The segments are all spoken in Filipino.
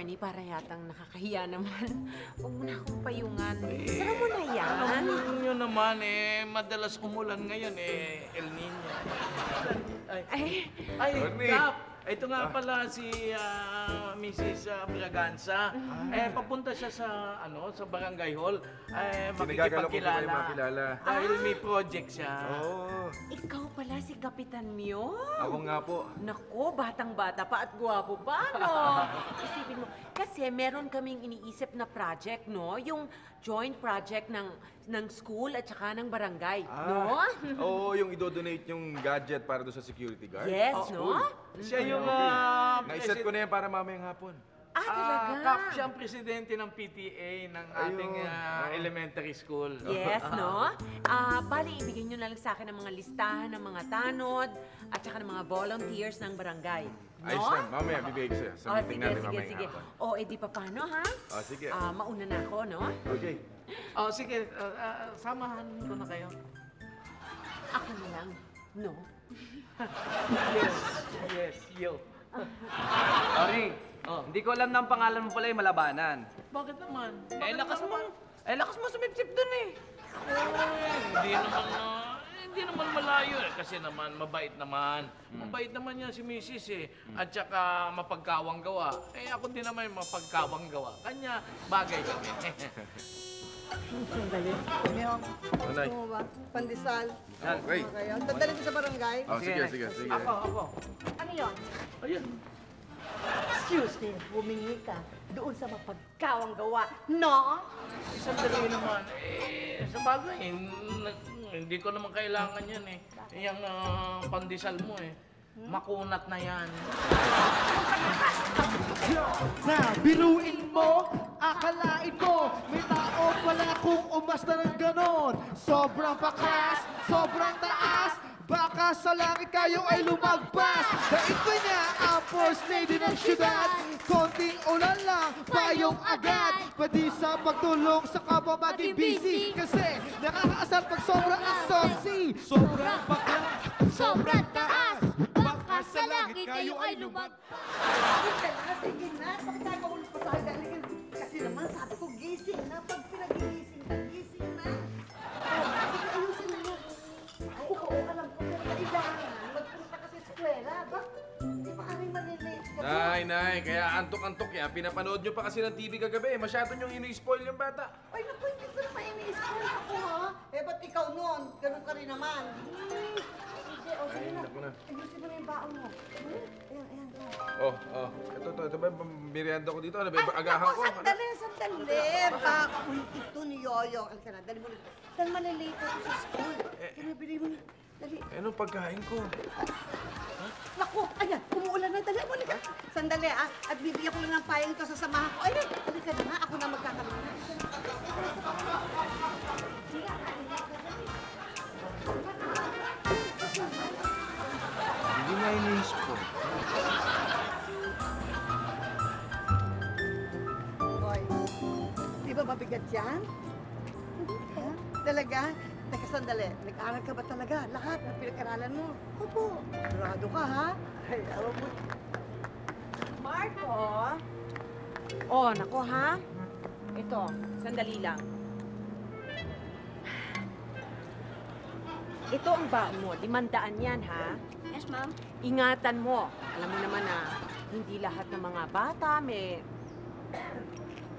Johnny, para yatang nakakahiya naman. Huwag mo na akong payungan. Sara mo na yan. Alam nyo naman madalas umulan ngayon El Niño. Ay, Kap! Ito nga pala si Mrs. Braganza. Papunta siya sa barangay hall. Makikipagkilala. Dahil may project siya. Oh. Ikaw pala si Kapitan Mio? Ako nga po. Naku, batang-bata pa at gwapo pa, no? Isipin mo, kasi meron kaming iniisip na project, no? Yung joint project ng school at saka ng barangay, no? Oo, yung idodonate yung gadget para doon sa security guard. Yes, no? Siya yung... Naiset ko na yan para mamayang hapon. Talaga? Kap, siya ang presidente ng PTA ng ating elementary school. Yes, no? Bali, ibigay nyo na lang sa akin ang mga listahan ng mga tanod at saka ng mga volunteers ng barangay. No? Ayos lang, mamaya bibigay ko sa'yo. Sa meeting natin mamayang hapon. Di pa paano, ha? Sige. Mauna na ako, no? Okay. Sige, samahan ko na kayo. Ako na lang, no? Yes, yo. Sorry, hindi ko alam na ang pangalan mo pala yung Malabanan. Bakit naman? Lakas mo sumipsip dun eh. Hindi naman malayo kasi naman mabait naman. Mabait naman yan si Mrs. At saka mapagkawang gawa. Ako din naman mapagkawang gawa. Kanya bagay kami. Sandali. Miyong, gusto mo ba? Pandesal? Okay. Dadalhin ko sa barangay? Sige. Ako. Ano yun? Ayun. Excuse me, humingi ka doon sa mapagkawang gawa. No? Sandali naman. Sa bagay, hindi ko naman kailangan yan Yung pandesal mo makunat na yan. Biruin mo, akalain mo, may tao pala kung umasta ng ganon. Sobrang pakas, sobrang taas, baka sa langit kayo ay lumagpas. Daig ko niya ang first lady ng syudad, konting ulan lang, payong agad. Pwede sa pagtulong sa kapwa maging busy, kasi nakakaasar pag sobrang asonsi. Sobrang bakla, sobrang taas, baka sa langit kayo ay lumagpas. Sige na, bakit tayo maulog pa tayo? Kasi naman sabi ko, gising na. Pag pinagigising ka, gising na. Sige, ayusin mo. Oo, alam ko. Kailangan magpunta ka sa eskwela. Hindi maaaring malilate ka. Nay, kaya antok-antok yan. Pinapanood nyo pa kasi ng TV kagabi. Masyado nyong ini-spoil yung bata. Ay, naku, hindi ko naman ini-spoil ako, ha? Ba't ikaw noon? Ganun ka rin naman. Sige, sige na. Ayusin mo na yung baon mo. Ayan. Ito ba merienda ko dito? Ano ba, agahan ko? Sandali. Baon ito ni Yoyo. Alika na, dali mo na. Saan malilate ako sa school? Kinabili mo na. Dali. Anong pagkain ko? Naku, ayan, umuulan na. Dali mo na. Sandali, at bibigyan ko lang ng payang ito sa samahan ko. Ay, halika na nga. Ako na magkakaroon. Hindi na ini-spoil. Hoy, di ba mabigat yan? Ha? Talaga? Teka, sandali. Nag-aaral ka ba talaga? Lahat ng pinag-aralan mo? Opo. Sigurado ka, ha? Ay, alam mo. Marco? Nako, ha? Ito, sandali lang. Ito ang baon mo. 500 yan, ha? Yes, ma'am. Ingatan mo. Alam mo naman na hindi lahat ng mga bata may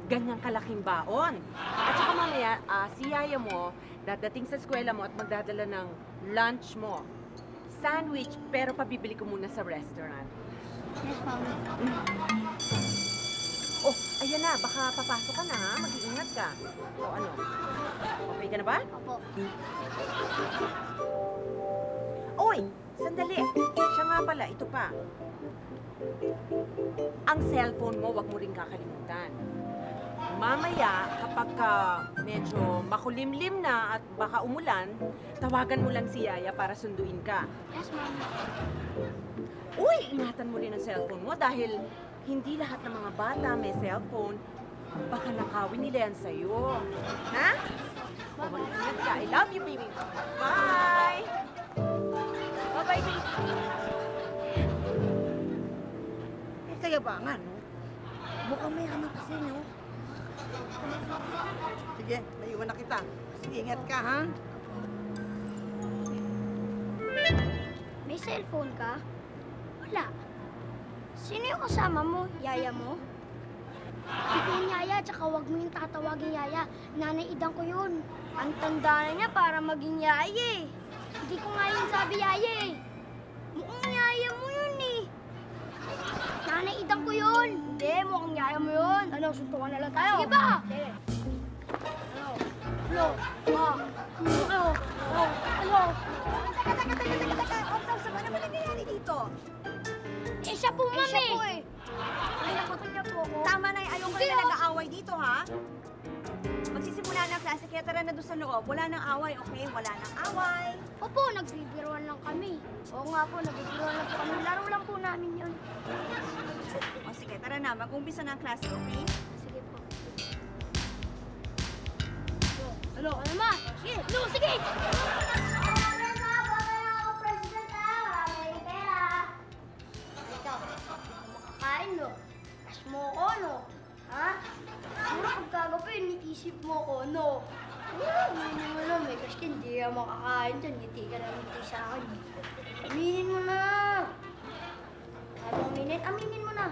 ganyang kalaking baon. At saka mamaya, si yaya mo, dadating sa eskwela mo at magdadala ng lunch mo. Sandwich, pero pabibili ko muna sa restaurant. Yes, ma'am. Ayan na. Baka papasok ka na, ha? Mag-iingat ka. Ano? Okay ka na ba? Opo. Oy! Sandali. Siya nga pala. Ito pa. Ang cellphone mo, wag mo rin kakalimutan. Mamaya, kapag medyo makulimlim na at baka umulan, tawagan mo lang si Yaya para sunduin ka. Yes, ma'am. Uy! Ingatan mo rin ang cellphone mo dahil hindi lahat ng mga bata may cellphone. Baka nakawin nila yan sa'yo. Ha? Ingat ka. I love you, baby. Bye! Bye-bye, baby. Kaya ba nga, no? Mukhang Ikaw mayaman kasi, no? Sige, naiwan na kita. Ingat ka, ha? May cellphone ka? Wala. Sino yung kasama mo? Yaya mo? Hindi ko yung yaya, tsaka huwag mo yung tatawagin yaya. Nanay Idang ko yun. Ang tanda na niya para maging yaya eh. Hindi ko nga yun sabi yaya eh. Mukhang yaya mo yun eh. Nanay Idang ko yun. Hindi, mukhang yaya mo yun. Ano, suntukan na lang tayo. Sige ba? Sige. Ano? Ano? Ano? Teka. Sa ba naman nangyayari dito? Eh, siya po, mami. Siya po eh. Ay, naku, niya po ako. tama na, ayoko Hindi, na nag-aaway dito, ha? Magsisimula na ang klase, kaya tara na doon sa loob. Wala nang away, okay? Wala nang away. Opo, nagbibiruan lang kami. Oo nga po, nagbibiruan lang po kami. Laro lang po namin yun. O sige, tara na, mag-umpisa na ang klase, okay? Sige po. Ano? Ano ma? Sige, no, sige! Ano ma? Bakit ako president na? Maraming pera. Ikaw, makakain no? Cash mo ko no? Ha? Siguro pagkagabi, iniisip mo ko no? Aminin mo na, may cash ka, hindi ka makakain dyan. Ngiti ka na ngiti sa akin. Aminin mo na! Ayaw mo aminin? Aminin mo na!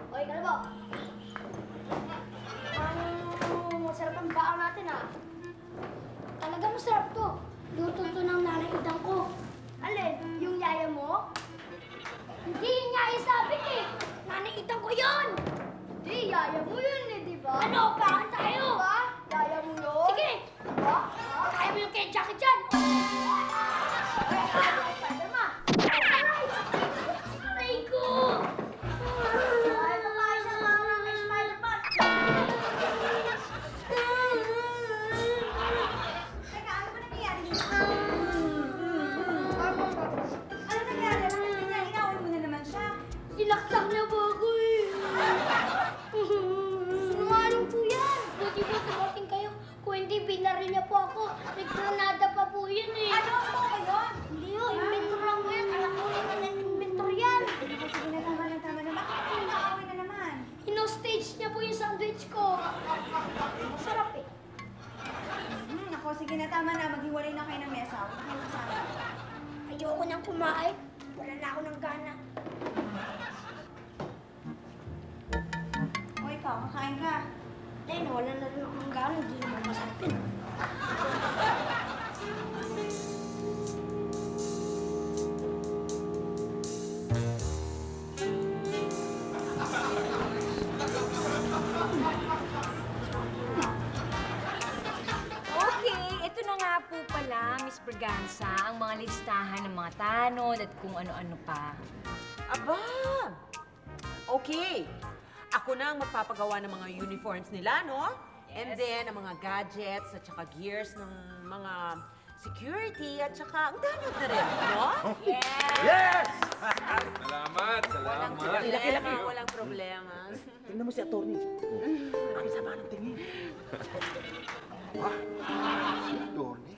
Okay, kalbo! Masarap ang baon natin, ha? Talaga masarap to. Luto to ng nanay Idang ko. Alin? Yung yaya mo? Hindi yung yaya sabi eh. Nanay Idang ko yun! Hindi, yaya mo yun eh, di ba? Ano? Bakit tayo? Diba? Yaya mo yun? Sige! Diba? Kaya mo yung kay Jackie Chan! Ay, Spider-Man! Aray ko! Ay, makain siya lang ng kay Spider-Man! Teka, ano ba nangyayari dito? Ano nangyari? Bakit ganyan? Inaway mo na naman siya. Sinaksak na po ako eh. Sinungaling po yan. Buti po tumating kayo. Kung hindi, binaril niya po ako. Nagkranada pa po yan eh. Ano po kayo? Hindi yun, inventor lang po yan. Alam mo rin na inventor yan. Sige na, tama na. Bakit kayo nakaaway na naman? Ino-stage niya po yung sandwich ko. Masarap eh. Ako, sige na, tama na. Maghiwalay na kayo ng mesa. Huwag na kayo kasama. Ayoko nang kumain. Wala na ako ng gana. O ikaw, kakain ka. Hindi, nawala na rin ako ng gana. Hindi naman masarap yun. Okay, ito na nga po pala, Miss Braganza, ang mga listahan ng mga tanod at kung ano-ano pa. Aba! Okay. Ako na ang magpapagawa ng mga uniforms nila, no? And then, ang mga gadgets at saka gears ng mga security at saka ang danod na rin, no? Yes! Salamat! Walang problema. Tingnan mo si Atty. Ang sama ng tingin. Si Adorni?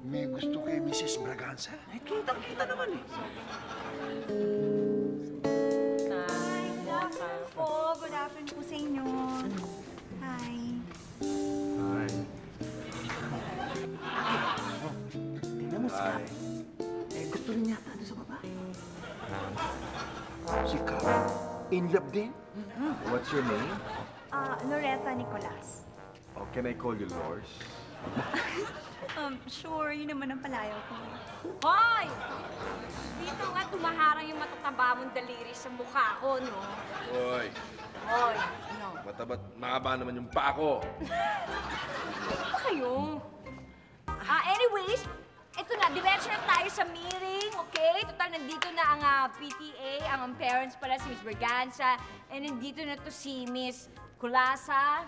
May gusto kay Mrs. Braganza? Ay, kitang-kita naman eh. Good afternoon po sa inyo. Hi. Tingnan mo si Cap. Eh, gusto rin yata doon sa babae. Si Cap? In love din? What's your name? Loretta Nicolas. Oh, can I call you Lors? Sure, yun naman ang palayaw ko. Hoy! Dito nga tumaharang yung matataba mong daliri sa mukha ko, no? Hoy, Hoy, no. matabat, mahaba naman yung pa ko. Ano ba kayo? Anyways, ito na, diretso na tayo sa meeting, okay? Total, nandito na ang PTA, ang parents pala, si Miss Braganza, and nandito na to si Miss Kulasa.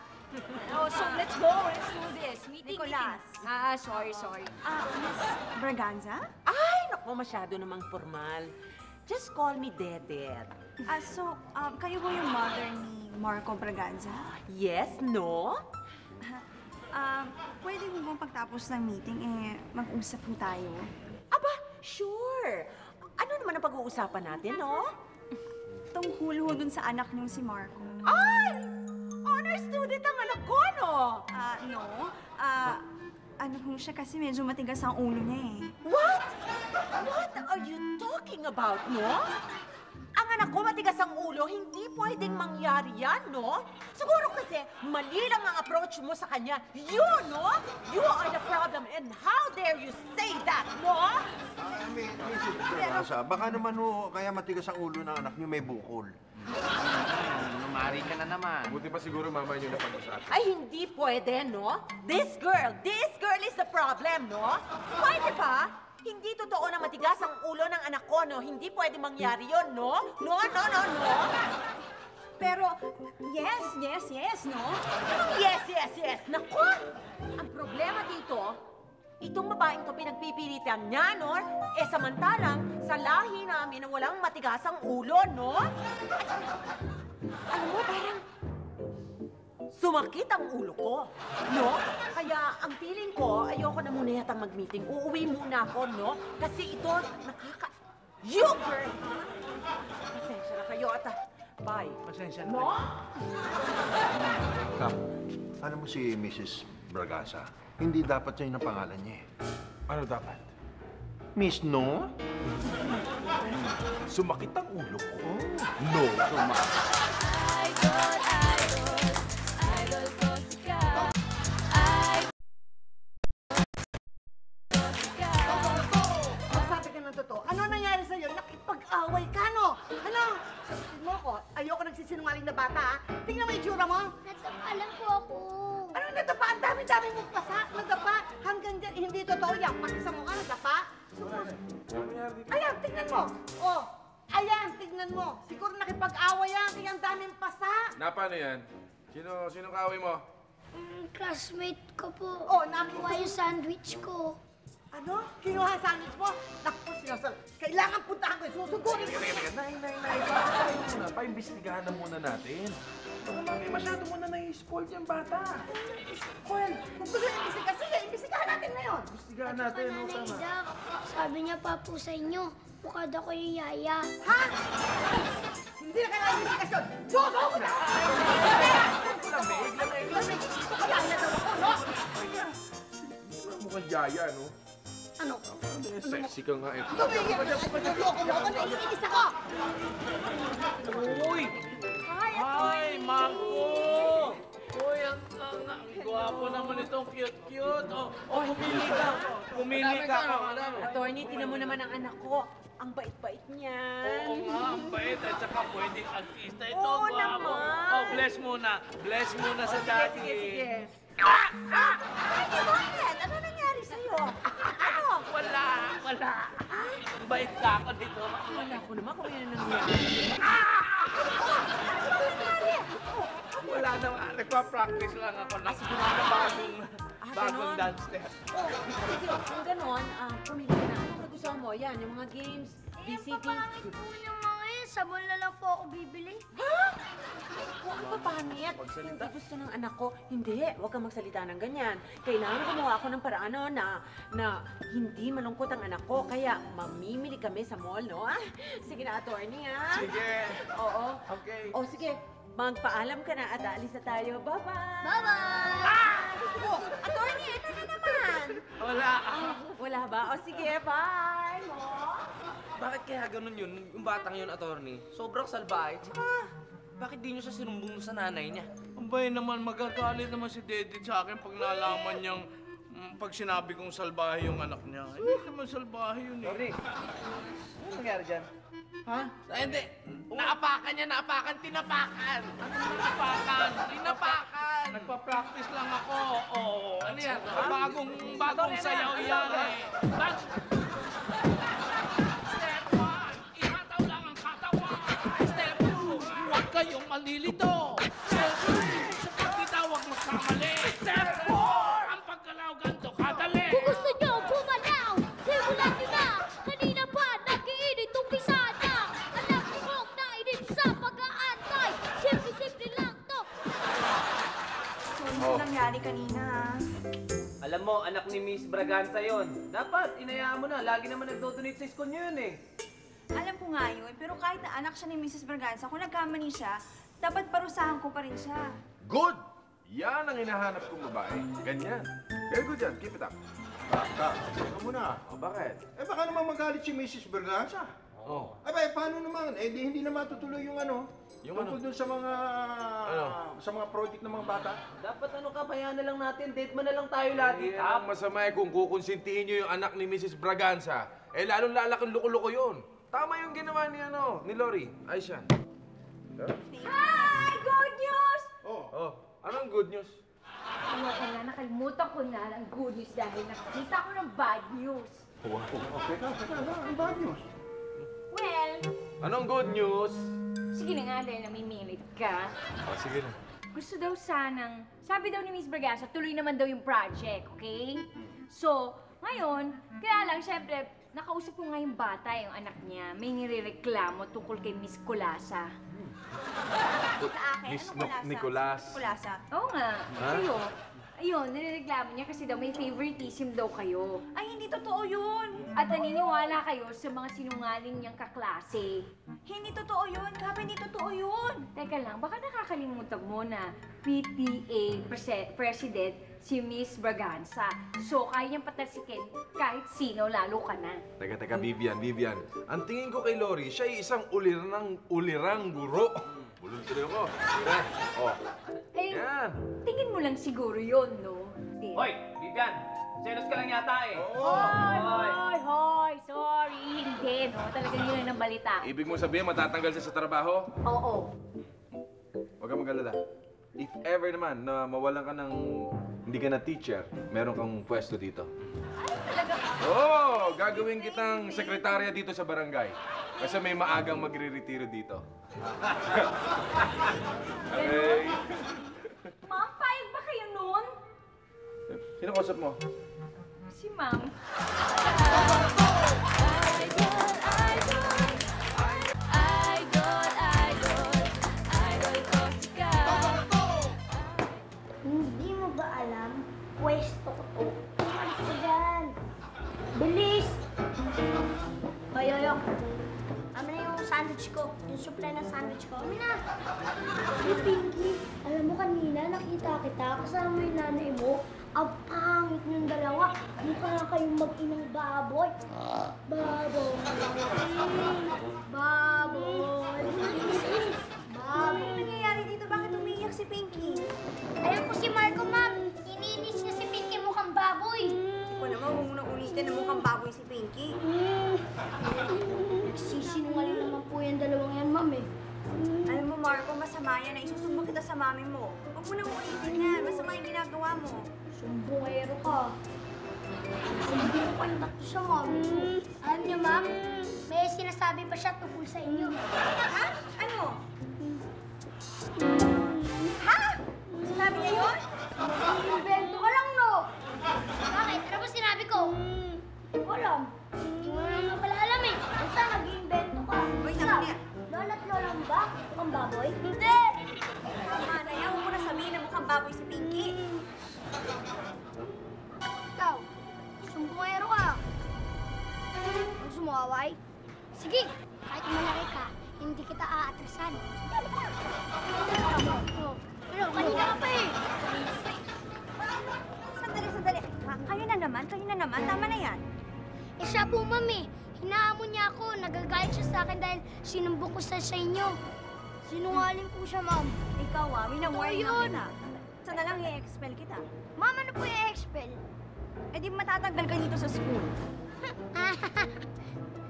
Oh, so let's go, let's do this. Meeting, Nicolas. meeting. Sorry. Miss Braganza? Ay, naku, masyado namang formal. Just call me Dedet. Kayo po yung mother ni Marco Braganza? Yes, no? Pwede mo bang pagtapos ng meeting, mag-usap po tayo? Aba, sure. Ano naman ang pag-uusapan natin, no? tungkol ho dun sa anak niyong si Marco. Ay! Honor student ang anak ko, no? No. Ano ho siya kasi medyo matigas ang ulo niya eh. What? What are you talking about, no? Ang anak ko matigas ang ulo, hindi pwedeng mangyari yan, no? Siguro kasi mali lang ang approach mo sa kanya. You, no? You are the problem, and how dare you say that, no? Mrs. Bragasa, baka naman ho, kaya matigas ang ulo ng anak niyo may bukol. Numari ka na naman. Buti pa siguro mama niyo na pag-usapan. Ay, hindi pwede, no? This girl is the problem, no? Pwede ba? Hindi totoo na matigas ang ulo ng anak ko, no? Hindi pwede mangyari yon, no? No. Pero, yes, no? Anong yes? Naku! Ang problema dito, itong babaeng to pinagpipilitan niya, no? Eh, samantalang, sa lahi namin na walang matigas ang ulo, no? Alam mo, parang sumakit ang ulo ko, no? Kaya ang feeling ko, ayoko na muna yata mag-meeting. Uuwi muna ako, no? Kasi ito, You, girl! Pasensya na kayo at bye. Pasensya na No? kayo. Kap, alam mo si Mrs. Bragasa, hindi dapat siya yung pangalan niya eh. Ano dapat? Miss No? Sumakit ang ulo ko? No. Magsabi ka ng totoo. Ano nangyari sa'yo? Nakipag-away ka, no? Ano? Sabihin mo ko, ayoko nagsisinungaling na bata, ha? Tingnan mo yung itsura mo. Natapalan po ako. Ano nadapa? Ang dami-dami mong pasa. Nadapa. Hanggang dyan, hindi totoo yan. Pati sa mukha, nadapa. Ayan, tignan mo. Oh, ayan, tignan mo. Siguro nakipag-away yan, kaya ang daming pasa. Na, paano yan? Sino kaaway mo? Classmate ko po. Oh, nakita Kuha yung sandwich ko. Ano? Kinuha ang sandwich mo? Naku, sinasal. Kailangan puntahan ko. Susugurin ko. Nay, tayo muna. Paimbestigahan na muna natin. Mami, masyado mo na nai-spoil yung bata. Well, kung gusto yung imbisiga, sige, imbisigahan natin ngayon. Imbestigahan natin, no? Nanay Tama. Dak, sabi niya pa po sa inyo, bukad ako yung yaya. Ha? Hindi na kailangan investigasyon. Jogo mo na! Lamig. Kaya na daw ako, no? Mukhang yaya, no? Ano? Sexy ka nga eh. Tumigil! Niloko mo ako, naiinis ako! Uy! Hi, Marco! Uy, ang gwapo naman itong cute-cute. Oh, pumili ka. Pumili ka. Attorney, tinan mo naman ang anak ko. Ang bait-bait niyan. Oo nga, ang bait. At saka pwedeng artista ito. Oo gwapo. naman. Oh, bless muna. Bless muna sa daddy. Sige. Ay, bakit? Ano nangyari sa'yo? Ano? Wala. Bait ka ako dito. Wala ko naman kung yan ang nangyari. Wala naman. Nagpa-practice lang ako ng bagong dance step. Oh, sige. Kung ganon, pumili ka na. Anong nagustuhan mo? Yan, yung mga games, VCT. Papangit po niya mga yun. Sabon na lang po ako bibili. Ha? Huwag ka pangit. Hindi gusto ng anak ko. Hindi, huwag kang magsalita ng ganyan. Kailangan gumawa ako ng paraan na hindi malungkot ang anak ko. Kaya mamimili kami sa mall, no? Sige na, attorney, ha? Sige. Oo. Okay. O, sige. Magpaalam ka na at aalis na tayo. Bye-bye! Bye-bye! Oh, attorney, ano na naman? Wala. Wala ba? O, sige, bye! Mo? Bakit kaya ganun yun? Yung batang yun, attorney? Sobrang salbahe. Tsaka, bakit di nyo siya sinumbong sa nanay niya? Abay naman, magagalit naman si Dedit sa akin pag nalaman niyang pag sinabi kong salbahe yung anak niya. Hindi naman salbahe yun eh. Attorney, ano nangyari dyan? Ha? Hindi. Naapakan niya, tinapakan. Ano tinapakan? Nagpa-practice lang ako. Oo. Ano yan? Bagong sayaw yan eh. Step 1, ihataw lang ang katawan. Step 2, huwag kayong malilito. Step 3, sa pagbitaw huwag magkamali. Step 4, ang paggalaw ganito kadali. Kung gusto nyo gumalaw, simulan nyo na. Kanina pa, nag-iinit umpisa na. Alam ko kong nainit sa pag-aantay. Simple-simple lang to. So, ano nangyari kanina? Alam mo, anak ni Miss Braganza yon. Dapat, inayaan mo na. Lagi naman nagdo-donate sa school niyo yun eh. Alam ko nga yun, pero kahit na anak siya ni Mrs. Berganza, kung nagkamali siya, dapat parusahan ko pa rin siya. Good! Yan ang hinahanap kong babae. Ganyan. Very good yan. Keep it up. Teka muna. O, bakit? Eh, baka naman magalit si Mrs. Berganza. Oh. Ay, paano naman? Eh, hindi na matutuloy yung ano. Yung tungkol ano? dun sa mga... Ano? Sa mga project ng mga bata. Dapat ano ka, bayaan na lang natin. Date mo na lang tayo lagi. Eh, ang masama eh kung kukonsintihin nyo yung anak ni Mrs. Braganza. Eh, lalong lalaking loko-loko yun. Tama yung ginawa ni Lori. Ayos yan. Hi! Good news! Oh, anong good news? Nakalimutan ko na ang good news dahil nakita ko ng bad news. Okay ka. Ang bad news. Well, Anong good news? sige na nga dahil namimilit ka. Oh, sige na. Gusto daw sanang, sabi daw ni Miss Berganza, tuloy naman daw yung project, okay? So, ngayon, kaya lang, syempre, nakausap ko nga yung bata, yung anak niya. May nirereklamo tungkol kay Miss Kulasa. Sa akin, Miss ano kulasa? Nicolas. Kulasa. Oo nga, Ha? kayo. Ayun, nirereklamo niya kasi daw may favoritism daw kayo. Ay, hindi totoo yun. At naniniwala kayo sa mga sinungaling niyang kaklase. Hindi totoo yun. Grabe, hindi totoo yun. Teka lang, baka nakakalimutan mo na PTA president si Miss Braganza. So, kaya niyang patalsikin kahit sino, lalo ka na. Teka, Vivian. Ang tingin ko kay Lori, siya ay isang ulirang guro. Bulol tuloy ako. Oh. Eh, Yan. tingin mo lang siguro yun, no? Hoy, Vivian! Selos ka lang yata eh. Hoy! Sorry! Hindi, no? Talagang yun ang balita. Ibig mo sabihin, matatanggal siya sa trabaho? Oo. Huwag kang mag-alala. If ever naman na mawalan ka ng hindi ka na teacher, meron kang pwesto dito. Oo! Gagawin kitang sekretarya dito sa barangay. Kasi may maagang magre-retiro dito. Okay. Ma'am, payag ba kayo nun? Sino kausap mo? Si Ma'am. Hindi mo ba alam? Pwesto ko to. Alis ka dyan. Bilis! Hoy. Amin na yung sandwich ko. Yung supply ng sandwich ko. Amin na! Hey, Pinky, alam mo kanina nakita kita kasama yung nanay mo. Ang pangit ng dalawa. Mukha na kayong mag-inang baboy. Baboy. Baboy. Ano nangyayari dito? Bakit umiiyak si Pinky? Alam ko si Marco, ma'am. Iniinis niya si Pinky mukhang baboy. Ikaw naman, huwag mo nang ulitin na mukhang baboy si Pinky. Nagsisinungaling naman po yung dalawang yan, ma'am eh. Alam mo, Marco, masama yan. Isusumbong kita sa mami mo. Huwag mo nang ulitin yan. Masama yung ginagawa mo. Sumbongero ka. Sabihin ko kayong tatlo siya, ma'am. Alam niyo, ma'am, may sinasabi pa siya tungkol sa inyo. Ha? Ano? Ha? Sinabi niya yun? Invento ka lang, no? Bakit? Ano ba sinabi ko? Hindi ko alam. Hindi mo naman pala alam eh. Basta nag-invento ka. Uy, Ikaw, tama niya. lola't lola mo ba? Mukhang baboy? Hindi! Tama na yan. Huwag mo na sabihin na mukhang baboy si Pinky. Ikaw, sumbongero ka. Gusto mo away? Sige, kahit malaki ka, hindi kita aatrasan. Dali ka. Pero kanina ka pa eh. Sandali. Kayo na naman. Tama na yan. Eh siya po, mami. Hinahamon niya ako. Nagagalit siya sa akin dahil sinumbong ko sa inyo. Sinungaling po siya, ma'am. Ikaw, winawarn Totoo na yun. kita. Sana lang i-expel kita. Ma'am, ano po yung expel? Eh di matatanggal ka dito sa school.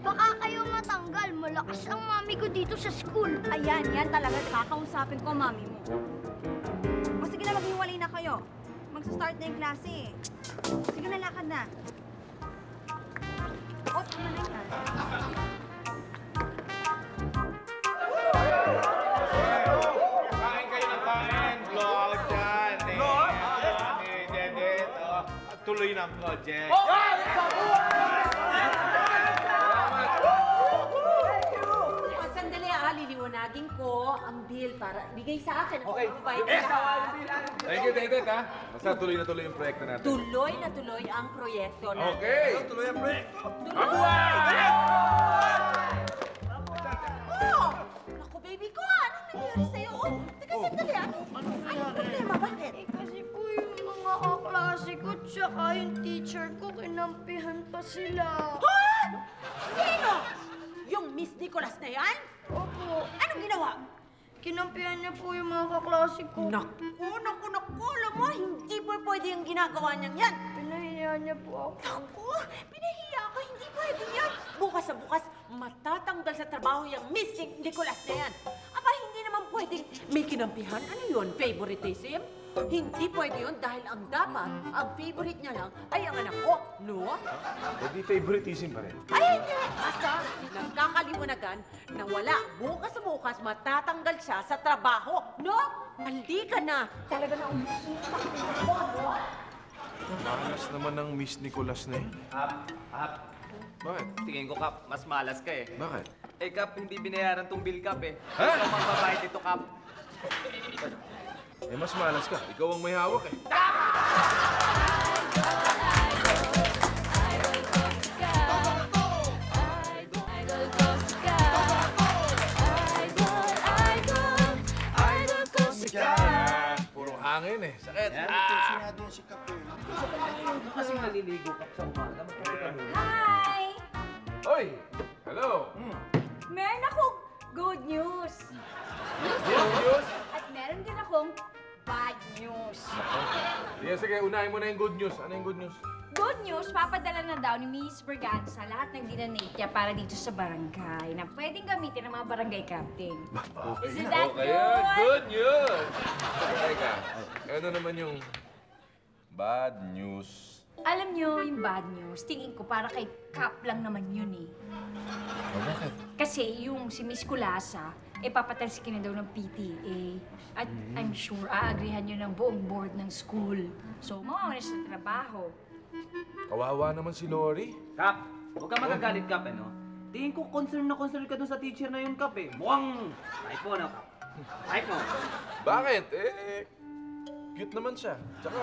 Baka kayo matanggal. Malakas ang mami ko dito sa school. Ayan, yan talaga. Kakausapin ko, mami mo. O sige na, maghiwalay na kayo. Magsa-start na yung klase eh. Sige na, lakad na. O, tama na yan. Kain kayo ng kain. Vlog dyan. Vlog? Dedet. Tuloy ng project. Sandali liliwanagin ko ang bill para bigay sa akin. Okay. Thank you, Dedet, ha? Basta tuloy na tuloy yung proyekto natin. Tuloy na tuloy ang proyekto natin. Okay! Tuloy ang break. Tuloy! sila. Ha? Sino? Yung Miss Nicholas na yan? Opo. Anong ginawa? Kinampihan niya po yung mga kaklase ko. Naku. Alam mo, hindi po pwede yung ginagawa niyang yan. Pinahiya niya po ako. Naku, pinahiya ka, hindi pwede yan. Bukas sa bukas, matatanggal sa trabaho yung Miss Nicholas na yan. Aba, hindi naman pwedeng may kinampihan. Ano yun, favoritism? Hindi pwede yun dahil ang dapat, ang favorite niya lang ay ang anak ko, no? Hindi favoritism pa rin. Ay, hindi! Basta, nagkakaliwanagan na wala. Bukas sa bukas, matatanggal siya sa trabaho, no? Halika na! Talaga na umusita ko, no? Malas naman ng Miss Nicholas na yun. Bakit? Tingin ko, Kap, mas malas ka eh. Bakit? Eh, Kap, hindi binayaran tong bill, Kap eh. Ha? Ikaw magbabayad dito, Kap. Eh, mas malas ka. Ikaw ang may hawak eh. Puro hangin eh. Sakit. Sinado yung si Kape. Kasi naliligo, Kap, sa umaga. Magkakita ka muna. Hi! Hoy! Hello! Meron akong good news. Good news? At meron din akong bad news. Sige, unahin mo na yung good news. Ano yung good news? Good news, papadala na daw ni Miss Berganza lahat ng dinanate niya para dito sa barangay na pwedeng gamitin ng mga barangay captain. Isn't that good? Good news! Teka, ano naman yung bad news? Alam niyo, yung bad news, tingin ko para kay Cap lang naman yun eh. Bakit? Kasi yung si Miss Kulasa, papatalsikin na daw ng PTA. At I'm sure aagrihan yun ng buong board ng school. So, mawawala siya sa trabaho. Kawawa naman si Lori. Kap, huwag ka magagalit, Kap, no? Tingin ko concern ka dun sa teacher na yun, Kap, eh. Mukhang typo na, Kap. Typo. Bakit? Cute naman siya. Tsaka,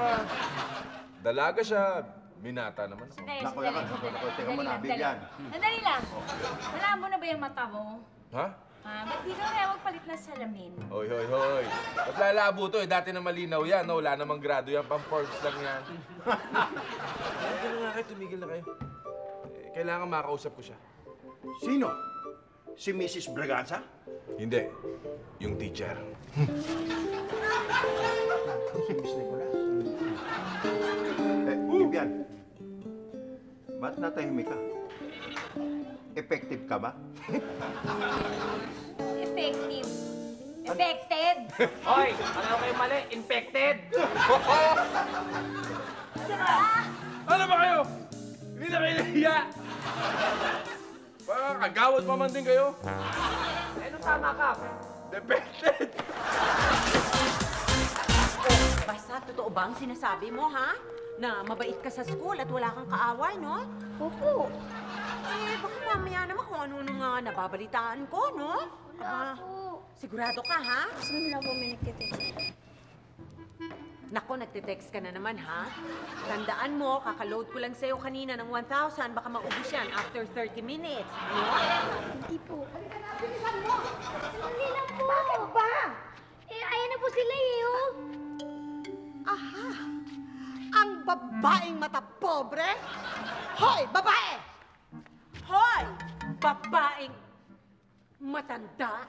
dalaga siya. Binata naman. Naku naman, teka mo na, bigyan. Sandali lang. Wala mo na ba yung mata mo? Ha? Ba't di ka kaya magpalit na salamin? Hoy, hoy, hoy. Ba't lalabo to eh? Dati na malinaw yan. No? Wala namang grado yan. Pang-Forbes lang yan. Tumigil na nga kayo. Tumigil na kayo. Kailangan makausap ko siya. Sino? Si Mrs. Braganza? Hindi. Yung teacher. Si Miss Nicolas. Bibian, ba't natahimik ka? Effective ka ba? Effective. Effected? Hoy, ano kayo mali? Infected! Ano ba kayo? Hindi na kayo nahiya. Parang kagawad pa man din kayo. Anong tama, Kap? Defected. Basta, totoo ba ang sinasabi mo, ha? Na mabait ka sa school at wala kang kaaway, no? Opo. Baka mamaya naman kung ano nga nababalitaan ko, no? Wala po. Sigurado ka, ha? Gusto nila po may nagtitext. Nako, nagte-text ka na naman, ha? Tandaan mo, kakaload ko lang sa'yo kanina ng 1,000. Baka maubos yan after 30 minutes, no? Hindi po. Bilisan mo! Sandali lang po. Bakit ba? Ayan na po sila eh, oh. Aha! Ang babaeng mata pobre? Hoy, babae! Hoy! Babaeng matanda.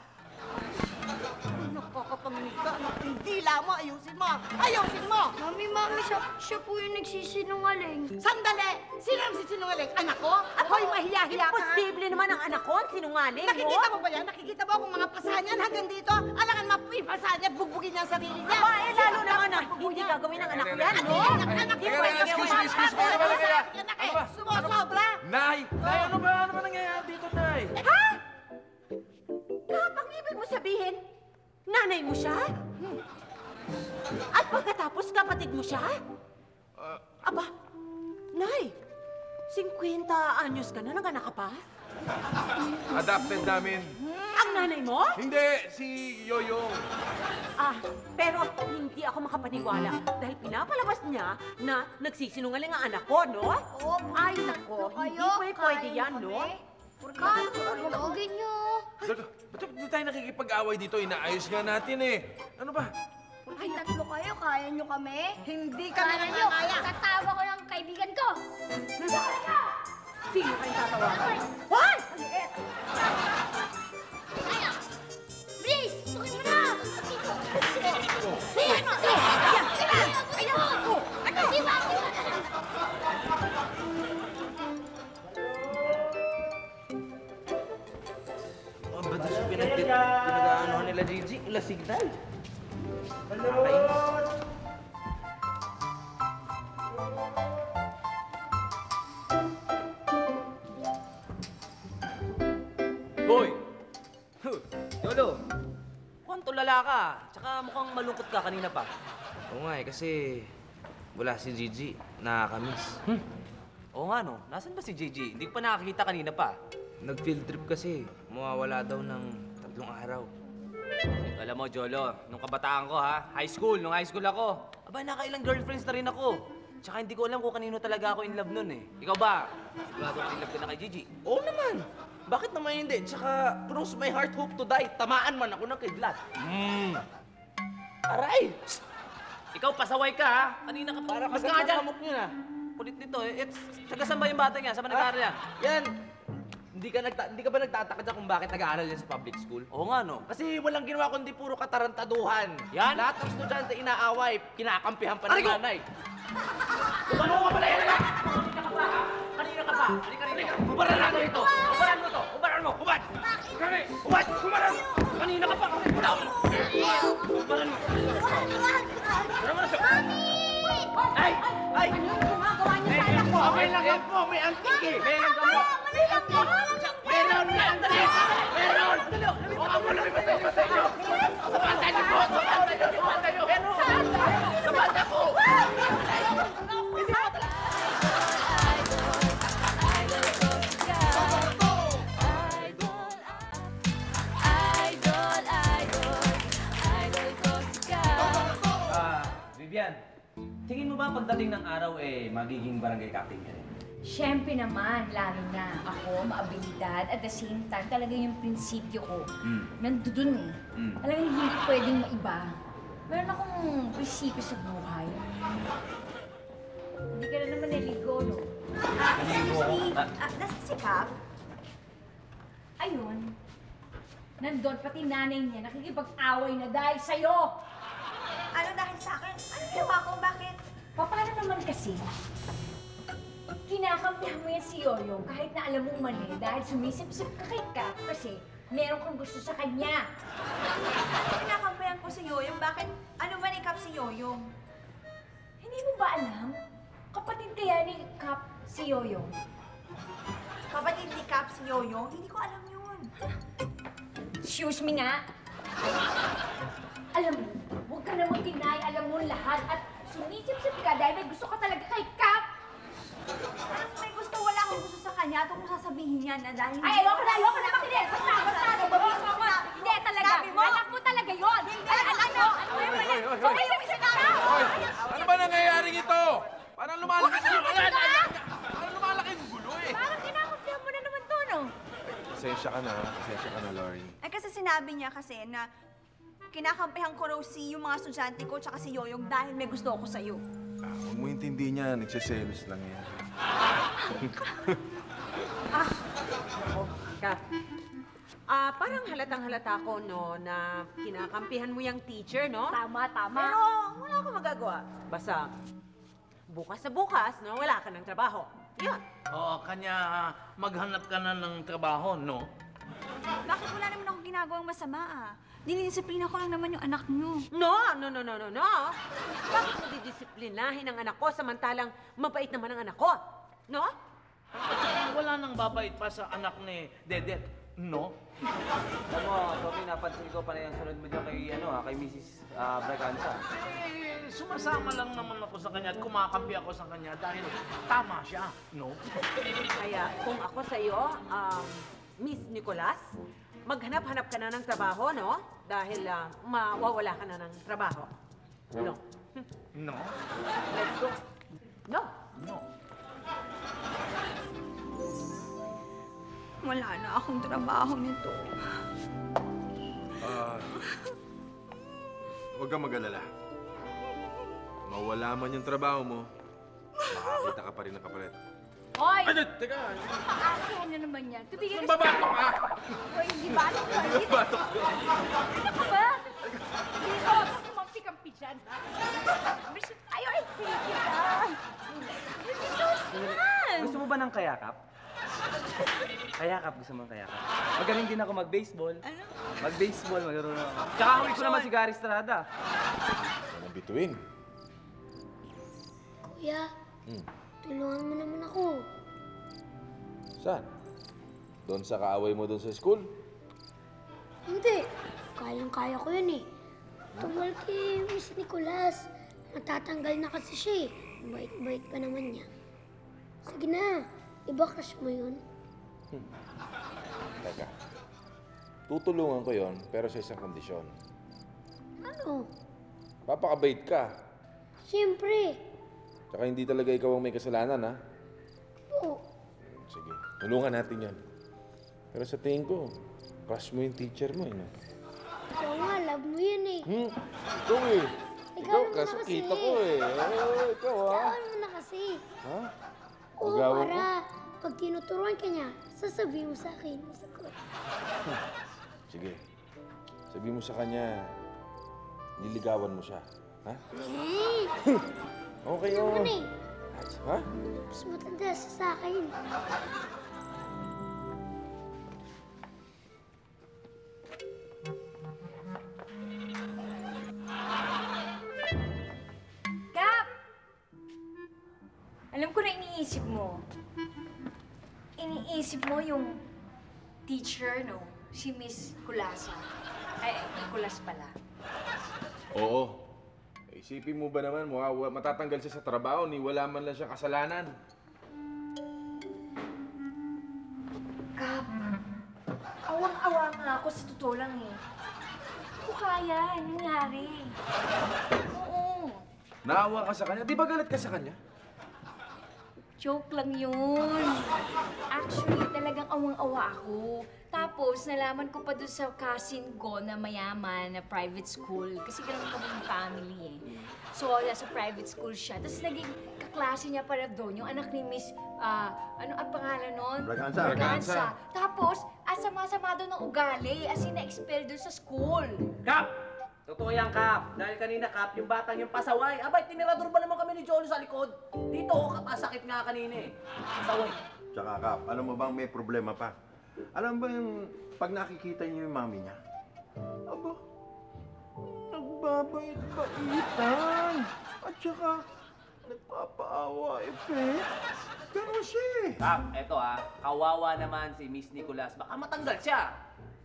Nakakapangiga. Ang dila mo, ayusin mo! Ayusin mo! Mami, siya po yung nagsisinungaling. Sandali! Sino ang sisinungaling? Anak ko? Hoy, mahiya-hiya ka! Imposible naman ang anak ko ang sinungaling, Nakikita no? mo ba yan? Nakikita mo kung mga pasahan yan hanggang dito? Alangan mapipasahan niya at bugbugin niya ang sarili niya. Aba, lalo na anak. Hindi gagawin ng anak ko yan, no? Anak Hindi ko! pwede excuse gawin. me, excuse me. Ano ba nangyayari? Anak eh! Sumusobra! Nay! Nay, ano ba nangyayari dito, Nay? Ha? Kapag ibig mo sabihin, nanay mo siya? At pagkatapos kapatid mo siya? Aba, Nay, 50 anyos ka na, nag-anak ka pa? Adopted namin. Ang nanay mo? Hindi, si Yoyong. Pero hindi ako makapaniwala dahil pinapalabas niya na nagsisinungaling ang anak ko, no? Ay, nako, hindi pwede yan, no? Huwag niyo. Ba't di tayo nakikipag-away dito? Inaayos nga natin eh. Ano ba? Ay, tatlo kayo, kaya niyo kami? Hindi ka na Kaya niyo, kaya. tatawa ko ng kaibigan ko. Sino kayong tatawagan? Hoy! Bilis! Sukin mo na! Bilis! Ang batas yung pinag-aanohan nila Gigi, ila signal. Nakakainis. Hoy! Lolo! Mukhang tulala ka. Tsaka mukhang malungkot ka kanina pa. Oo nga kasi wala si Gigi. Nakakamiss. Oo nga no. Nasaan ba si Gigi? Hindi ko pa nakakita kanina pa. Nag-field trip kasi. Mawawala daw ng 3 araw. Alam mo, Jolo, nung kabataan ko ha, high school ako. Aba, nakailang girlfriends na rin ako. Tsaka hindi ko alam kung kanino talaga ako in love nun eh. Ikaw ba? Sigurado ka in love ka na kay Gigi? Oo naman. Bakit naman hindi? Tsaka, cross my heart, hope to die. Tamaan man ako ng kidlat. Aray! Psst! Ikaw, pasaway ka ha? Kanina ka para mas nga dyan. Kamok nyo na. Kulit nito eh. Taga saan ba yung bata niya? Saan ba nag-aaral yan? Yan! Hindi ka ba nagtataka dyan kung bakit nag-aaral yan sa public school? Oo nga, no? Kasi walang ginawa kundi puro katarantaduhan. Yan? Lahat ng estudyante inaaway, kinakampihan pa ng nanay. Kumano ka pala yan? Kanina ka pa? Halika. Hubaran natin ito! Hubaran mo to! Hubaran mo! Hubad! Hubad! Hubaran! Kanina ka pa! Hubaran mo! Hubaran mo na siya! Ay! Ay! Ano yung gumagawa niyo sa anak ko? Okay lang yan po, may antik eh. May antik. Meron na antik. Meron. Huwag mo lang ipatay sa inyo. Sa banda niyo po. Sa banda niyo. Meron. Sa banda po. Vivian, tingin mo ba pagdating ng araw magiging barangay captain ka rin? Siyempre naman, lalo na ako, maabilidad, at the same time, talaga yung prinsipyo ko. Nandun eh. Talagang hindi pwedeng maiba. Meron akong prinsipyo sa buhay. Hindi ka na naman naligo, no? Excuse me, nasa si Cap? Ayun. Nandun pati nanay niya, nakikipag-away na dahil sa'yo! Ano dahil sa akin? Ano ginawa ko? Bakit? Paano naman kasi? Kinakampihan mo yan si Yoyo kahit na alam mong mali dahil sumisip-sip ka kay Cap kasi meron kang gusto sa kanya. Kinakampihan ko si Yoyong. Bakit? Ano ba ni Cap si Yoyong? Hindi mo ba alam? Kapatid kaya ni Cap si Yoyo. Kapatid ni Cap si Yoyong? Hindi ko alam yun. Excuse me nga. Alam mo, huwag ka namang deny, alam mo lahat at sumisip-sip ka dahil may gusto ka talaga kay Cap. Alam mo, may gusto, wala akong gusto sa kanya. Ito kung sasabihin niya na dahil... Ay, ayoko na makinig! Basta, hindi talaga. Anak mo talaga yun. Anak mo. Sumisip-sip ka. Ano ba nangyayaring ito? Parang lumalakas yung ulan. Parang lumalaki yung gulo eh. Parang kinakampihan mo na naman to, no? Pasensya ka na, Lori. Ay, kasi sinabi niya kasi na kinakampihan ko raw yung mga estudyante ko tsaka si Yoyong dahil may gusto ako sa'yo. Huwag mo intindi niya, nagsiselos lang yan. Cap. Parang halatang-halata ko, no, na kinakampihan mo yung teacher, no? Tama. Pero wala akong magagawa. Basta, bukas na bukas, no, wala ka ng trabaho. Yan. Oo, kanya maghanap ka na ng trabaho, no? Bakit wala naman akong ginagawang masama, Dinidisiplina ko lang naman yung anak niyo. No. Bakit mo didisiplinahin ang anak ko samantalang mabait naman ang anak ko? No? Wala nang babait pa sa anak ni Dedet, no? Alam mo, Tommy, napansin ko pa na yung sunod mo dyan kay Mrs. Braganza. Sumasama lang naman ako sa kanya at kumakampi ako sa kanya dahil tama siya, no? Kaya kung ako sa'yo, Miss Nicolas, maghanap-hanap ka na ng trabaho, no? Dahil mawawala ka na ng trabaho. No. No? Let's go. No. No. Wala na akong trabaho nito. Huwag kang mag-alala. Mawala man yung trabaho mo, makakita ka pa rin ng kapalit. Hoy! Ano? Teka. Aakihan na naman yan. Tumigil Ang babato ka! Hoy, hindi batok ka. Ang babato ka! Ano ka ba? Dito, kumampi-kampi dyan. Mercy tayo, ay, thank you ka. Mercy Susan! Gusto mo ba ng kayakap? Kayakap, gusto mo ng kayakap? Magaling din ako mag-baseball. Ano? Mag-baseball, magkaroon ako. Tsaka huli ko naman si Gary Estrada. Walang bituin. Kuya, tulungan mo naman ako. Saan? Doon sa kaaway mo doon sa school? Hindi. Kayang-kaya ko yun eh. Tungkol kay Miss Nicolas. Matatanggal na kasi siya eh. Bait-bait pa naman niya. Sige na. Iba crush mo yun? Teka. Tutulungan ko yon pero sa isang kondisyon. Ano? Papakabait ka. Siyempre. Tsaka hindi talaga ikaw ang may kasalanan, ha? Oo. Sige, tulungan natin yan. Pero sa tingin ko, crush mo yung teacher mo, eh, no? Ikaw nga, love mo yun eh. Ikaw eh. Ikaw naman kasi kasi. kita ko eh. Oh, ikaw ha? Ikaw mo na kasi. Ha? Oo, Magawan para pag tinuturuan ka niya, sasabihin mo sa akin, masagot. Sige. Sabihin mo sa kanya, niligawan mo siya. Ha? Eh! Okay, Ito oh. naman eh. Ha? Mas matanda siya sa akin. Gap! Alam ko na iniisip mo. Iniisip mo yung teacher, no? Si Miss Kulasa. Ay, Nicolas pala. Oo. Isipin mo ba naman, matatanggal siya sa trabaho ni wala man lang siyang kasalanan. Gap, awang-awa nga ako sa totoo lang eh. Hindi ko kaya, nangyari. Oo. Naawa ka sa kanya? Di ba galit ka sa kanya? Joke lang yun. Actually, talagang awang-awa ako. Tapos, nalaman ko pa doon sa cousin ko na mayaman na private school. Kasi ganun kami yung family eh. So, nasa private school siya. Tapos naging kaklase niya para doon, yung anak ni Miss, ano ang pangalan nun? Braganza. Tapos, sama-sama doon ng ugali. As in, na-expel doon sa school. Kap! Totoo yan, Kap. Dahil kanina, Kap, yung batang yung pasaway. Abay, tinirador ba naman kami ni Jolo sa likod? Dito, Kap, sakit nga kanina eh. Pasaway. Tsaka Kap, alam mo bang may problema pa? Alam ba yung pag nakikita niyo yung mami niya? Aba, nagbabait-baitan. At saka, nagpapaawa, Pero siya eh. Kap, eto kawawa naman si Miss Nicolas. Baka matanggal siya.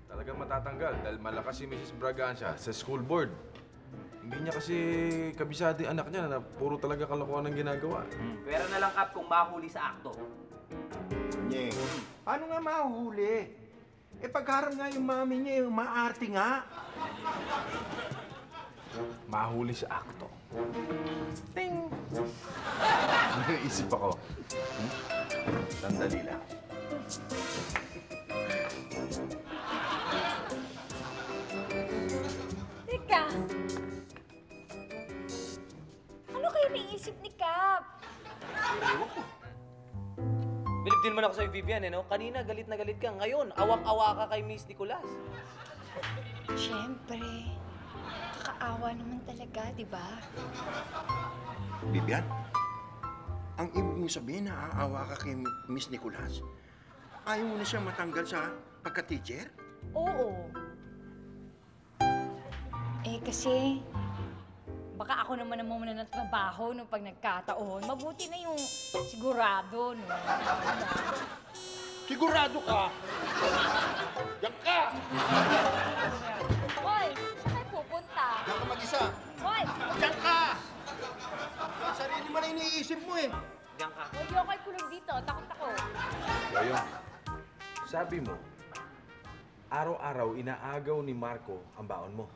Talagang matatanggal dahil malakas si Mrs. Braganza sa school board. Hindi niya kasi kabisado yung anak niya na puro talaga kalokohan ang ginagawa. Pwera na lang, Kap, kung mahuli sa akto. Nyeng, paano nga mahuhuli? Pagharap nga yung mami niya, yung maarte nga. Mahuli sa akto. Ting! Naisip ako. Sandali lang. Teka. Ano kayo naisip ni Cap? Bilib din man ako sa'yo, Vivian, eh, no? Kanina, galit na galit ka. Ngayon, awang-awa ka kay Miss Nicolas. Siyempre. Kakaawa naman talaga, di ba? Bibian, ang ibig mo sabihin na aawa ka kay Miss Nicolas? Ayaw mo na siyang matanggal sa pagka-teacher? Oo. Kasi baka ako naman ang muna ng trabaho no pag nagkataon. Mabuti na yung sigurado, no? Sigurado ka? Diyan ka! Hoy, saan kayo pupunta? Diyan ka mag-isa! Hoy! Diyan ka! Ang sarili mo na iniisip mo eh. Diyan ka. Huwag yung ako'y kulong dito. Takot ako. Yoyong, sabi mo, araw-araw inaagaw ni Marco ang baon mo.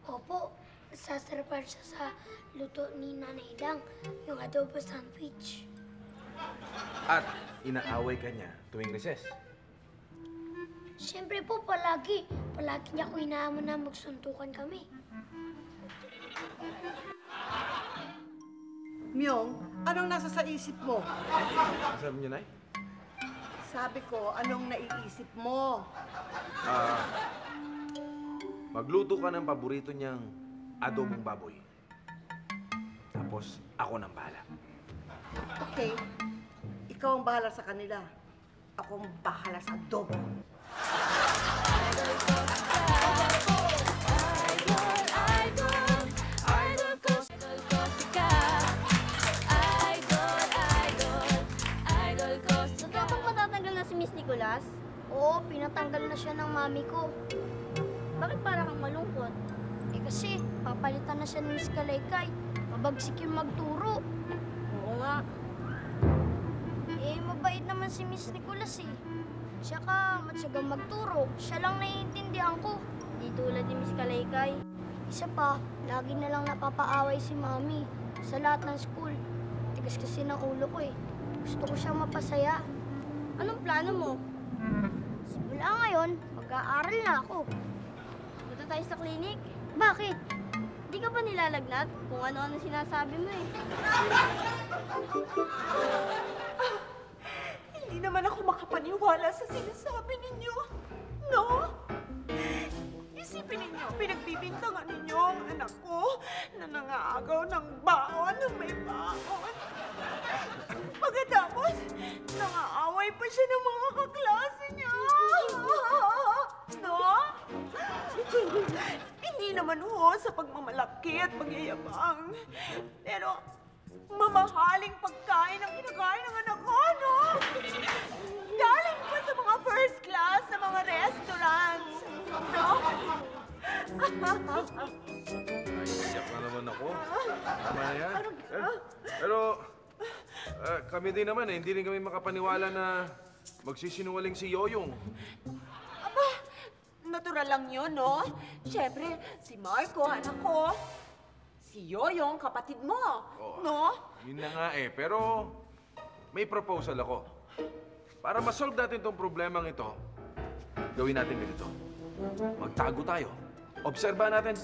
Opo, nasasarapan siya sa luto ni Nanay Dang, yung adobo sandwich. At inaaway ka niya tuwing recess. Siyempre po, palagi. Palagi niya ako inaamon na magsuntukan kami. Myong, anong nasa sa isip mo? Ano sabi niyo, Nay? Sabi ko, anong naiisip mo? Magluto ka ng paborito niyang adobong baboy. Tapos, ako nang bahala. Okay. Ikaw ang bahala sa kanila. Ako ang bahala sa adobo. Kaya bang matatanggal na si Miss Nicolas? Oo, pinatanggal na siya ng mami ko. Bakit para kang malungkot? Eh kasi, papalitan na siya ni Miss Kalaykay. Mabagsik yung magturo. Oo nga. Eh, mabait naman si Miss Nicolas eh. Siya ka, matyagang magturo. Siya lang naiintindihan ko. Di tulad ni Miss Kalaykay. Isa pa, lagi na lang napapaaway si Mami sa lahat ng school. Tigas kasi ng ulo ko eh. Gusto ko siyang mapasaya. Anong plano mo? Simula ngayon, mag-aaral na ako. Punta tayo sa klinik. Bakit? Di ka ba nilalagnat? Kung ano-ano sinasabi mo eh. Hindi naman ako makapaniwala sa sinasabi ninyo. No? Isipin ninyo, pinagbibintangan ninyo ang anak ko na nangaagaw ng baon ng may baon. Pagkatapos, nangaaway pa siya ng mga kaklase niya. No? Hindi naman ho sa pagmamalaki at pagyayabang. Pero, mamahaling pagkain ang kinakain ng anak ko, no? Galing pa sa mga first class sa mga restaurants. No? Iyak na naman ako. Tama na yan. Pero, kami din naman hindi rin kami makapaniwala na magsisinungaling si Yoyong. Aba, natural lang yun, no? Siyempre, si Marco, anak ko. Si Yoyong, kapatid mo. Oo. No? Yun na nga eh. Pero, may proposal ako. Para ma-solve natin tong problemang ito, gawin natin ganito. Magtago tayo. Obserbahan natin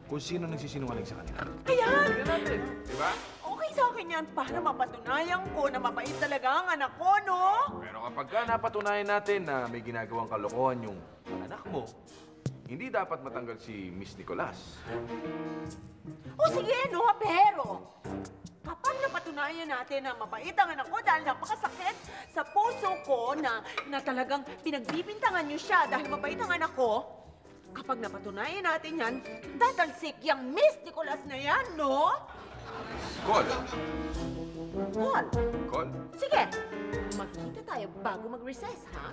kung sino nagsisinungaling sa kanila. Ayan! Tingnan natin, di ba? Okay sa akin yan para mapatunayan ko na mabait talaga ang anak ko, no? Pero kapag ka napatunayan natin na may ginagawang kalokohan yung anak mo, hindi dapat matanggal si Miss Nicolas. O sige, no? Pero, kapag napatunayan natin na mabait ang anak ko dahil napakasakit sa puso ko na talagang pinagbibintangan niyo siya dahil mabait ang anak ko, kapag napatunayan natin yan, tatalsik yung Miss Nicolas na yan, no? Call. Paul, Call. sige. Magkita tayo bago mag-recess, ha?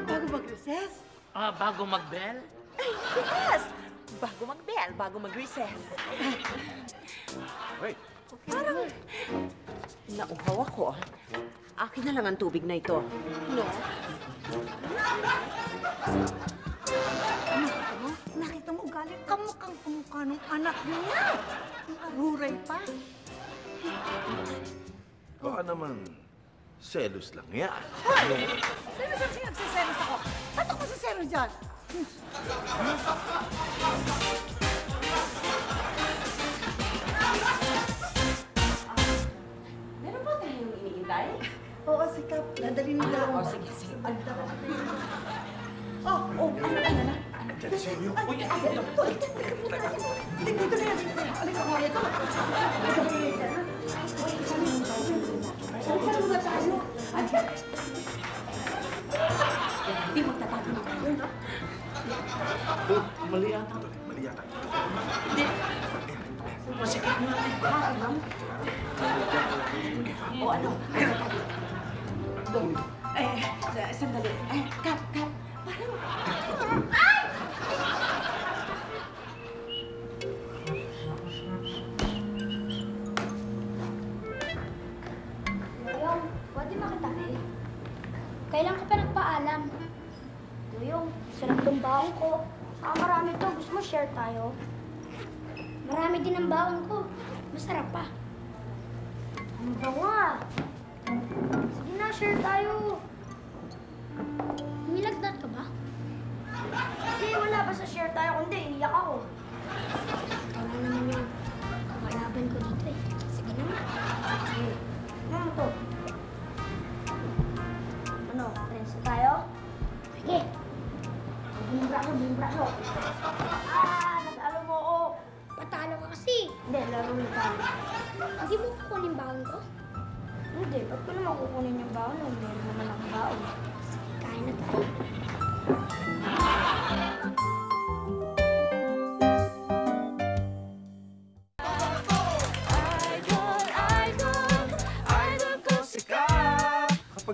Bago mag-recess? Bago mag-bell? Yes! Bago mag-bell, bago mag-recess. Wait. Parang nauhaw ako. Akin na lang ang tubig na ito. No? Nakita mo, galit kamukhang kumukha ng anak niya. Ang aruray pa. Baka naman, selos lang yan. Hoy! Sino sa nagsiselos ako? Ba't ako siselos dyan? Meron ba tayong iniintay? Oo, sikap. Nadali nila ako. Sige, sige. Ano na? Diyan si Yoyong. Uy, dito na yan. Halika ko, ito. Halika muna tayo. Hindi magtatago na tayo, no? Mali yata. Mali yata. Hindi. Masikip mo natin. O ano? Sandali. Kat. Parang... Duyong, pwede makitabi? Kailan ka pa nagpaalam? Duyong, sarap tong baon ko. Marami to. Gusto mo share tayo? Marami din ang baon ko. Masarap pa. Ano ba nga? Sige na, share tayo. Nilagnat ka ba? Hindi, wala. Basta share tayo. Kundi, iiyak ako. Wala naman yung kalaban ko dito eh. Sige na nga. braso, buong braso. Natalo mo ako. Patalo ka kasi. Hindi, laro lang tayo. Hindi mo kukunin baon ko? Hindi, ba't ko naman kukunin yung baon? Meron naman akong baon. Sige, kain na tayo.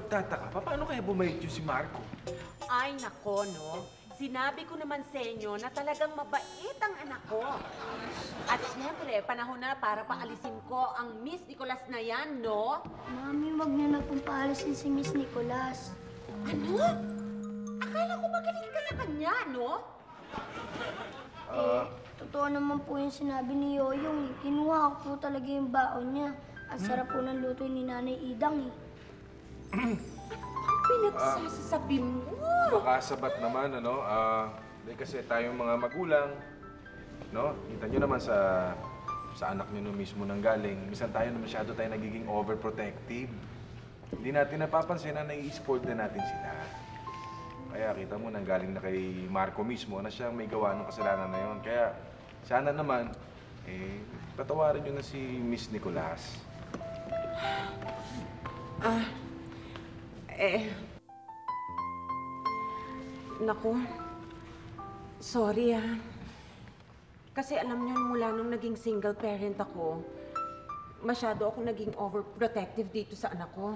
Tataka, paano kaya bumait yun si Marco? Ay, nako, no? Sinabi ko naman sa inyo na talagang mabait ang anak ko. At siyempre, panahon na para paalisin ko ang Miss Nicolas na yan, no? Mami, wag niyo na pong paalisin si Miss Nicolas. Ano? Akala ko magaling ka sa kanya, no? Totoo naman po yung sinabi ni Yoyong. Kinuha ko po talaga yung baon niya. Ang sarap po ng luto ni Nanay Idang, Pinagsasabi mo. Makasabat naman, ano? Kasi tayong mga magulang, no? Kita nyo naman sa anak nyo mismo nang galing. Minsan tayo na masyado tayo nagiging overprotective. Hindi natin napapansin na nai-spoiled na natin sila. Kaya kita mo, nanggaling na kay Marco mismo na siyang may gawa ng kasalanan na yun. Kaya sana naman, patawarin nyo na si Miss Nicolas. Naku, sorry Kasi alam niyo, mula nung naging single parent ako, masyado ako naging overprotective dito sa anak ko.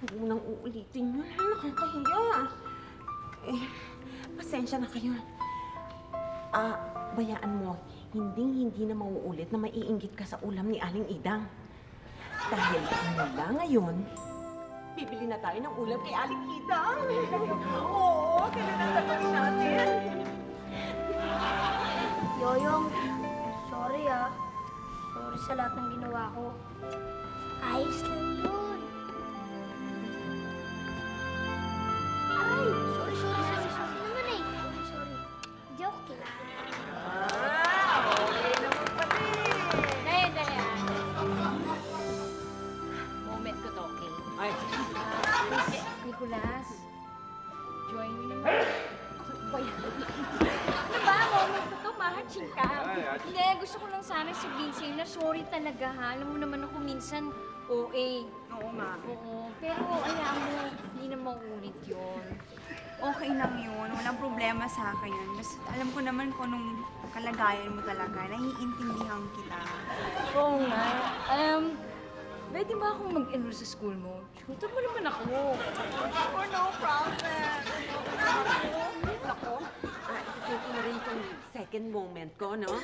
Huwag mo nang uulitin yun. Nakakahiya. Pasensya na kayo. Bayaan mo, hindi na mauulit na maiinggit ka sa ulam ni Aling Idang. Dahil mula ngayon, bibili na tayo ng ulam kay Aling Idang. Oo, kailan na gagawin natin? Yoyong, sorry Sorry sa lahat ng ginawa ko. Ayos lang yun. Ay, sorry naman Sorry. Joke lang. Okay naman pati. Dali. Moment ko to, okay? Ay. Nicolas, join me naman. Diba, moment ko to, mahaching ka. Hindi, gusto ko lang sana sabihin sa'yo na sorry talaga, ha? Alam mo naman ako minsan, OA. Oo nga. Oo, pero alam mo, hindi na mauulit yun. Okay lang yun. Walang problema sa akin yun. Basta alam ko naman kung anong kalagayan mo talaga. Naiintindihan kita. Oo nga. Pwede ba akong mag-enroll sa school mo? Tutor mo naman ako. Oh, no problem. Ako, itutuloy ko na rin itong second moment ko, no?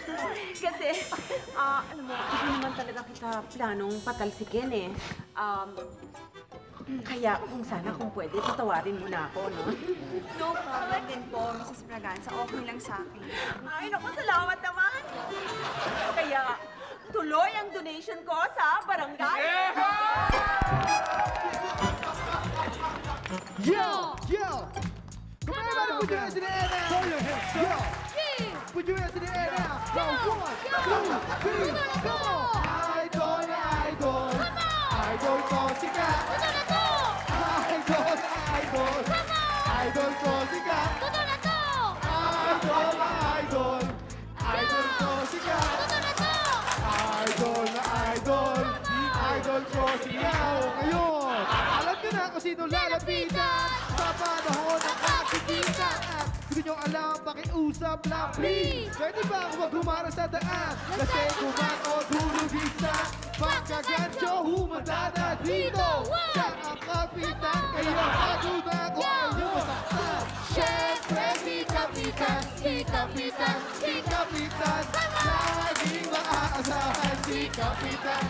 Kasi, alam mo, hindi naman talaga kita planong patalsikin, Kaya kung pwede, tatawarin mo na ako, no? No problem din po, Mrs. Braganza. Okay lang sa akin. Ay, naku, salamat naman! Kaya, tuloy ang donation ko sa barangay. Yo! Come on, everybody, put your hands in the air now! Throw your hands up! Put your hands in the air now! Go! 1, 2, 3, come on! Idol! Idol ko sikat! Idol ko sikat! Idol ko sikat! Idol ko sikat! Ngayon, alam niyo na kung sino lalapitan sa panahon ng kakikitan. Gusto niyo alam, pakiusap lang, please. Pwede ba ako maghumara sa daan? Kasi kuman o durugisa, pagkagancho, humanda na dito. Siya ang kapitan, kayo paguna ko ay masaktan. Siyempre, si Kapitan, laging maaasahan si Kapitan,